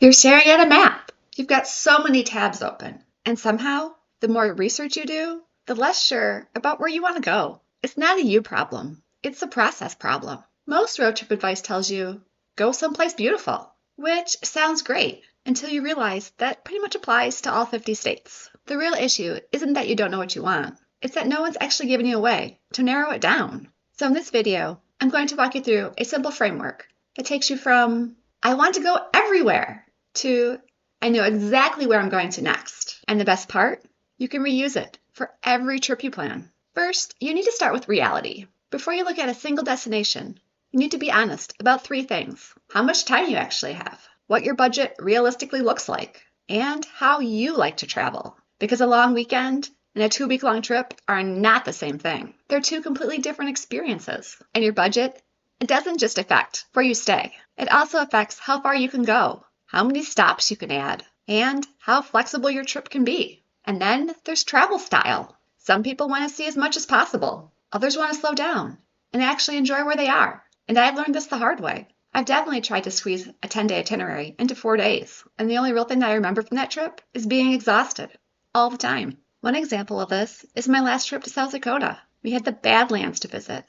You're staring at a map. You've got so many tabs open. And somehow, the more research you do, the less sure about where you want to go. It's not a you problem. It's a process problem. Most road trip advice tells you, go someplace beautiful, which sounds great until you realize that pretty much applies to all 50 states. The real issue isn't that you don't know what you want. It's that no one's actually giving you a way to narrow it down. So in this video, I'm going to walk you through a simple framework that takes you from, I want to go everywhere, to I know exactly where I'm going to next. And the best part, you can reuse it for every trip you plan. First, you need to start with reality. Before you look at a single destination, you need to be honest about 3 things. How much time you actually have, what your budget realistically looks like, and how you like to travel. Because a long weekend and a 2-week-long trip are not the same thing. They're 2 completely different experiences. And your budget, it doesn't just affect where you stay. It also affects how far you can go, how many stops you can add, and how flexible your trip can be. And then there's travel style. Some people want to see as much as possible. Others want to slow down and actually enjoy where they are. And I've learned this the hard way. I've definitely tried to squeeze a 10-day itinerary into 4 days. And the only real thing that I remember from that trip is being exhausted all the time. One example of this is my last trip to South Dakota. We had the Badlands to visit,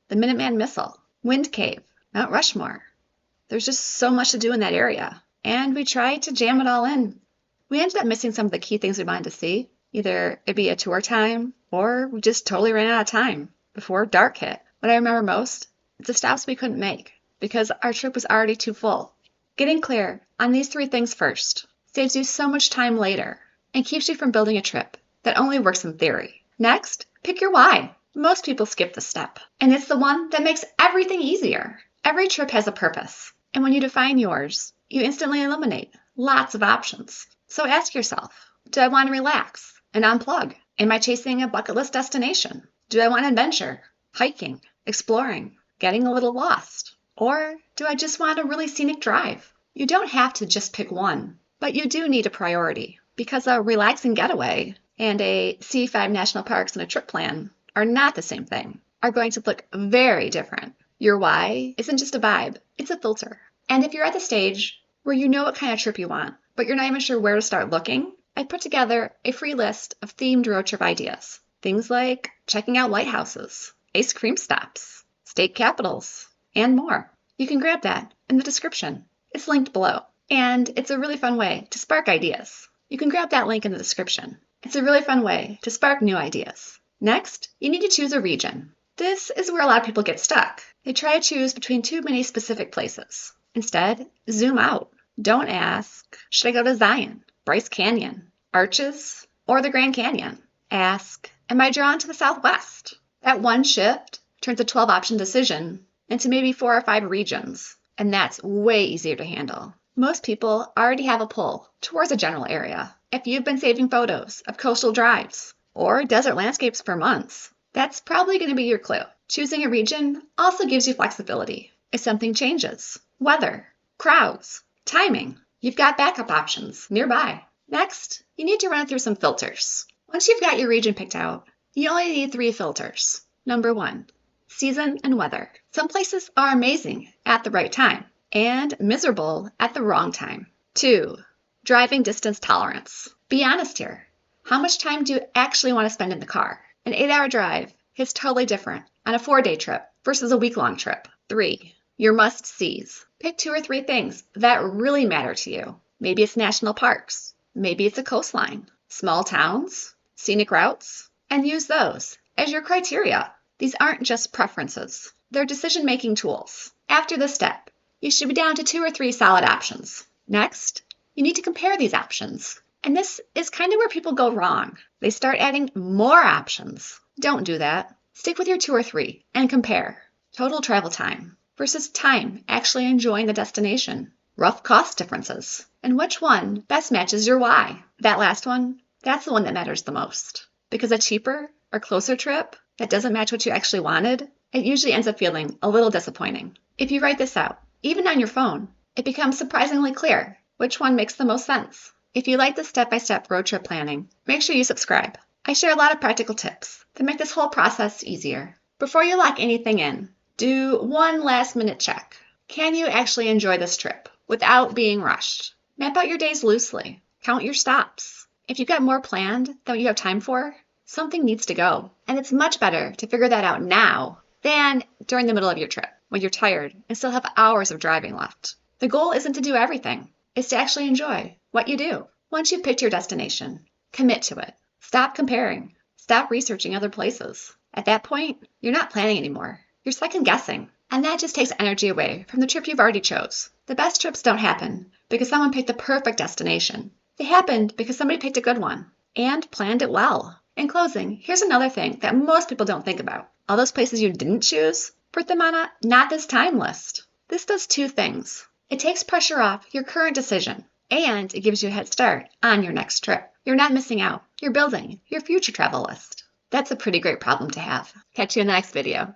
the Minuteman Missile, Wind Cave, Mount Rushmore. There's just so much to do in that area. And we tried to jam it all in. We ended up missing some of the key things we wanted to see. Either it'd be a tour time, or we just totally ran out of time before dark hit. What I remember most is the stops we couldn't make because our trip was already too full. Getting clear on these 3 things first saves you so much time later and keeps you from building a trip that only works in theory. Next, pick your why. Most people skip this step, and it's the one that makes everything easier. Every trip has a purpose, and when you define yours, you instantly eliminate lots of options. So ask yourself, do I want to relax and unplug? Am I chasing a bucket list destination? Do I want adventure, hiking, exploring, getting a little lost? Or do I just want a really scenic drive? You don't have to just pick one, but you do need a priority because a relaxing getaway and a see 5 national parks and a trip plan are not the same thing, are going to look very different. Your why isn't just a vibe, it's a filter. And if you're at the stage where you know what kind of trip you want, but you're not even sure where to start looking, I put together a free list of themed road trip ideas. Things like checking out lighthouses, ice cream stops, state capitals, and more. You can grab that in the description. It's linked below. And it's a really fun way to spark ideas. You can grab that link in the description. It's a really fun way to spark new ideas. Next, you need to choose a region. This is where a lot of people get stuck. They try to choose between too many specific places. Instead, zoom out. Don't ask, should I go to Zion, Bryce Canyon, Arches, or the Grand Canyon? Ask, am I drawn to the Southwest? That one shift turns a 12-option decision into maybe 4 or 5 regions, and that's way easier to handle. Most people already have a pull towards a general area. If you've been saving photos of coastal drives or desert landscapes for months, that's probably going to be your clue. Choosing a region also gives you flexibility. If something changes, weather, crowds, timing, you've got backup options nearby. Next, you need to run through some filters. Once you've got your region picked out, you only need 3 filters. Number 1, season and weather. Some places are amazing at the right time and miserable at the wrong time. 2, driving distance tolerance. Be honest here. How much time do you actually want to spend in the car? An 8-hour drive is totally different on a 4-day trip versus a week-long trip. 3, your must-sees. Pick 2 or 3 things that really matter to you. Maybe it's national parks. Maybe it's a coastline, small towns, scenic routes, and use those as your criteria. These aren't just preferences. They're decision-making tools. After this step, you should be down to 2 or 3 solid options. Next, you need to compare these options. And this is kind of where people go wrong. They start adding more options. Don't do that. Stick with your 2 or 3 and compare. Total travel time versus time actually enjoying the destination. Rough cost differences. And which one best matches your why? That last one, that's the one that matters the most. Because a cheaper or closer trip that doesn't match what you actually wanted, it usually ends up feeling a little disappointing. If you write this out, even on your phone, it becomes surprisingly clear which one makes the most sense. If you like this step-by-step road trip planning, make sure you subscribe. I share a lot of practical tips to make this whole process easier. Before you lock anything in, do one last-minute check. Can you actually enjoy this trip without being rushed? Map out your days loosely. Count your stops. If you've got more planned than what you have time for, something needs to go. And it's much better to figure that out now than during the middle of your trip when you're tired and still have hours of driving left. The goal isn't to do everything. It's to actually enjoy what you do. Once you've picked your destination, commit to it. Stop comparing. Stop researching other places. At that point, you're not planning anymore. You're second guessing. And that just takes energy away from the trip you've already chose. The best trips don't happen because someone picked the perfect destination. They happened because somebody picked a good one and planned it well. In closing, here's another thing that most people don't think about. All those places you didn't choose, put them on a not this time list. This does two things. It takes pressure off your current decision, and it gives you a head start on your next trip. You're not missing out. You're building your future travel list. That's a pretty great problem to have. Catch you in the next video.